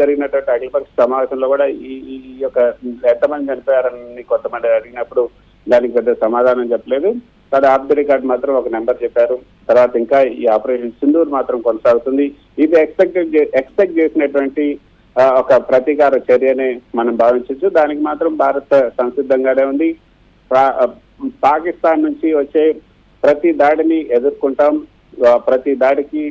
జరిగినటువంటి అఖిలపక్ష సమావేశంలో కూడా ఈ యొక్క ఎంతమంది చనిపోయారని కొంతమంది అడిగినప్పుడు దానికి పెద్ద సమాధానం చెప్పలేదు. కానీ ఆఫ్ ది రికార్డ్ మాత్రం ఒక నెంబర్ చెప్పారు. తర్వాత ఇంకా ఈ ఆపరేషన్ సింధూర్ మాత్రం కొనసాగుతుంది. ఇది ఎక్స్పెక్ట్ చేసినటువంటి ఒక ప్రతీకార చర్యనే మనం భావించవచ్చు. దానికి మాత్రం భారత్ సంసిద్ధంగానే ఉంది. పాకిస్తాన్ నుంచి వచ్చే ప్రతి దాడిని ఎదుర్కొంటాం. ప్రతి దాడికి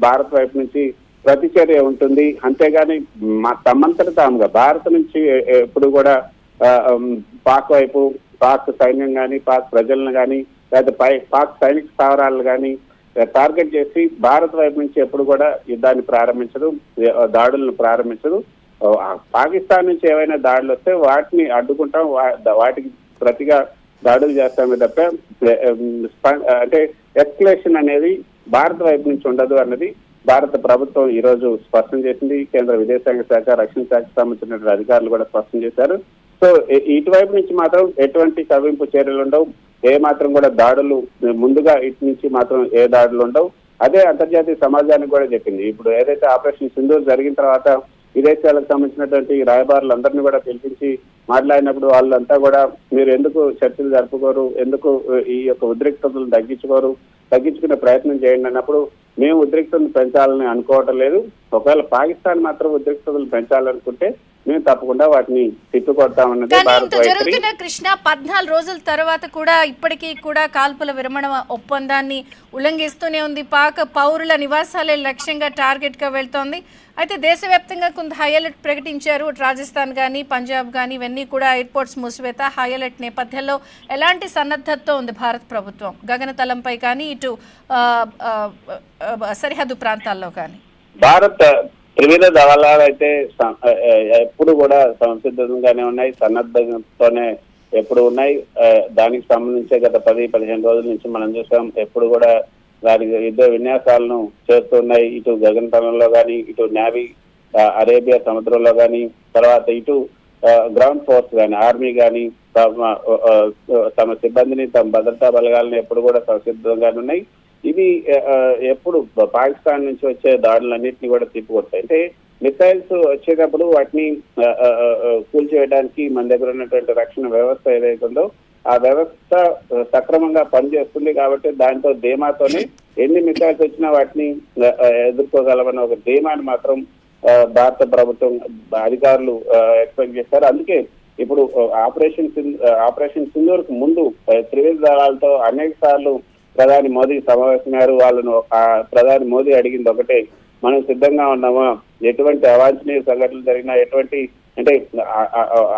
భారత్ వైపు నుంచి ప్రతిచర్య ఉంటుంది. అంతేగాని తమంతట తాముగా భారత్ నుంచి ఎప్పుడు కూడా పాక్ వైపు పాక్ సైన్యం కానీ పాక్ ప్రజలను కానీ లేదా పాక్ సైనిక స్థావరాలను కానీ టార్గెట్ చేసి భారత్ వైపు నుంచి ఎప్పుడు కూడా యుద్ధాన్ని ప్రారంభించదు, దాడులను ప్రారంభించదు. పాకిస్తాన్ నుంచి ఏవైనా దాడులు వస్తే వాటిని అడ్డుకుంటాం, వాటికి ప్రతిగా దాడులు చేస్తామే తప్ప అంటే ఎస్కలేషన్ అనేది భారత్ వైపు నుంచి ఉండదు అన్నది భారత ప్రభుత్వం ఈ రోజు స్పష్టం చేసింది. కేంద్ర విదేశాంగ శాఖ, రక్షణ శాఖకు సంబంధించిన అధికారులు కూడా స్పష్టం చేశారు. సో ఇటువైపు నుంచి మాత్రం ఎటువంటి కవ్వింపు చర్యలు ఉండవు, ఏ మాత్రం కూడా దాడులు ముందుగా ఇటు నుంచి మాత్రం ఏ దాడులు ఉండవు. అదే అంతర్జాతీయ సమాజానికి కూడా చెప్పింది. ఇప్పుడు ఏదైతే ఆపరేషన్ సింధూర్ జరిగిన తర్వాత విదేశాలకు సంబంధించినటువంటి రాయబారులందరినీ కూడా పిలిపించి మాట్లాడినప్పుడు వాళ్ళంతా కూడా మీరు ఎందుకు చర్చలు జరుపుకోరు, ఎందుకు ఈ యొక్క ఉద్రిక్తతలను తగ్గించుకునే ప్రయత్నం చేయండి అన్నప్పుడు మేము ఉద్రిక్తతను పెంచాలని అనుకోవటం లేదు. ఒకవేళ పాకిస్తాన్ మాత్రం ఉద్రిక్తతలు పెంచాలనుకుంటే మేము తప్పకుండా వాటిని తిట్టుకొడతామన్నది భారత వైఖరి. కృష్ణ 14 రోజుల తర్వాత కూడా ఇప్పటికీ కూడా కాల్పుల విరమణ ఒప్పందాన్ని ఉల్లంఘిస్తూనే ఉంది. పాక్ పౌరుల నివాసాలే లక్ష్యంగా టార్గెట్ గా వెళ్తోంది. అయితే దేశవ్యాప్తంగా కొంత హై అలర్ట్ ప్రకటించారు. రాజస్థాన్ కానీ పంజాబ్ కానీ ఇవన్నీ కూడా ఎయిర్పోర్ట్స్ మూసివేత హై అలర్ట్ నేపథ్యంలో ఎలాంటి సన్నద్ధతతో ఉంది భారత ప్రభుత్వం గగనతలంపై కానీ ఇటు సరిహద్దు ప్రాంతాల్లో కానీ? భారత్ త్రివిధ దళాలు అయితే ఎప్పుడు కూడా సంసిద్ధంగానే ఉన్నాయి, సన్నద్ధతోనే ఎప్పుడు ఉన్నాయి. దానికి సంబంధించే గత 10-15 రోజుల నుంచి మనం చూసాం. ఎప్పుడు కూడా దానికి యుద్ధ విన్యాసాలను చేస్తున్నాయి. ఇటు గగనతలంలో కానీ, ఇటు నేవీ అరేబియా సముద్రంలో కానీ, తర్వాత ఇటు గ్రౌండ్ ఫోర్స్ కానీ, ఆర్మీ కానీ తమ సిబ్బందిని, తమ భద్రతా బలగాలను ఎప్పుడు కూడా సంసిద్ధంగానే ఉన్నాయి. ఇవి ఎప్పుడు పాకిస్తాన్ నుంచి వచ్చే దాడులన్నింటినీ కూడా తిప్పికొడతాయి. అంటే మిసైల్స్ వచ్చేటప్పుడు వాటిని కూల్చివేయడానికి మన దగ్గర ఉన్నటువంటి రక్షణ వ్యవస్థ ఏదైతే ఉందో ఆ వ్యవస్థ సక్రమంగా పనిచేస్తుంది. కాబట్టి దాంతో ధీమాతోనే ఎన్ని మిసైల్స్ వచ్చినా వాటిని ఎదుర్కోగలమన్న ఒక ధీమాని మాత్రం భారత ప్రభుత్వం అధికారులు ఎక్స్పెక్ట్ చేస్తారు. అందుకే ఇప్పుడు ఆపరేషన్ సింధూర్కు ముందు త్రివిధ దళాలతో అనేక సార్లు ప్రధాని మోదీ సమావేశమయ్యారు. వాళ్ళను ప్రధాని మోదీ అడిగింది ఒకటే, మనం సిద్ధంగా ఉన్నామా, ఎటువంటి అవాంఛనీయ సంఘటనలు జరిగినా, ఎటువంటి అంటే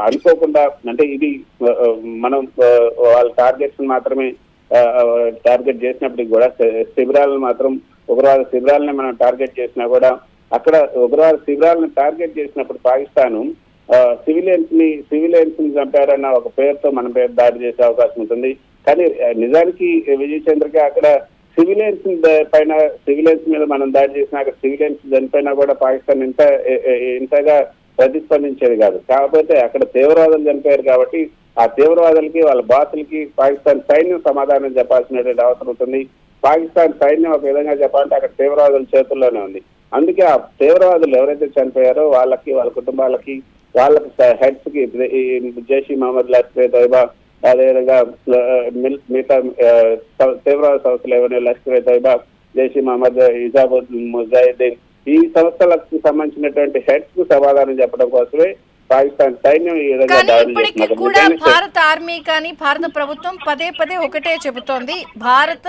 అనుకోకుండా అంటే ఇది మనం వాళ్ళ టార్గెట్స్ మాత్రమే టార్గెట్ చేసినప్పటికి కూడా శిబిరాలను మాత్రం ఉగ్రవాద శిబిరాలని మనం టార్గెట్ చేసినా కూడా అక్కడ ఉగ్రవాద శిబిరాలను టార్గెట్ చేసినప్పుడు పాకిస్తాన్ సివిలియన్స్ ని చంపారన్న ఒక పేరుతో మన పేరు దాడి చేసే అవకాశం ఉంటుంది. కానీ నిజానికి విజయ్ చంద్రకి అక్కడ సివిలియన్స్ మీద మనం దాడి చేసినా అక్కడ సివిలియన్స్ చనిపోయినా కూడా పాకిస్తాన్ ఇంతగా ప్రతిస్పందించేది కాదు. కాకపోతే అక్కడ తీవ్రవాదులు చనిపోయారు కాబట్టి ఆ తీవ్రవాదులకి వాళ్ళ బాసులకి పాకిస్తాన్ సైన్యం సమాధానం చెప్పాల్సినటువంటి అవసరం ఉంటుంది. పాకిస్తాన్ సైన్యం ఒక విధంగా చెప్పాలంటే అక్కడ తీవ్రవాదుల చేతుల్లోనే ఉంది. అందుకే ఆ తీవ్రవాదులు ఎవరైతే చనిపోయారో వాళ్ళకి, వాళ్ళ కుటుంబాలకి, వాళ్ళకి హెడ్స్ కి జైష్ ఈ మహమ్మద్, లష్కర్ తోయిబా, అదేవిధంగా మిగతా తీవ్రవాద సంస్థలు ఏమైనా లష్కర్ తోయిబా, జైష్ ఈ మహమ్మద్, హిజాబుల్ ముజాహిద్దీన్ ఈ సంస్థలకు సంబంధించినటువంటి హెడ్స్ కు సమాధానం చెప్పడం కోసమే పాకిస్తాన్ సైన్యం ఈ విధంగా దాడులు చేస్తున్నారు. భారత ఆర్మీ కానీ భారత ప్రభుత్వం పదే ఒకటే చెబుతోంది, భారత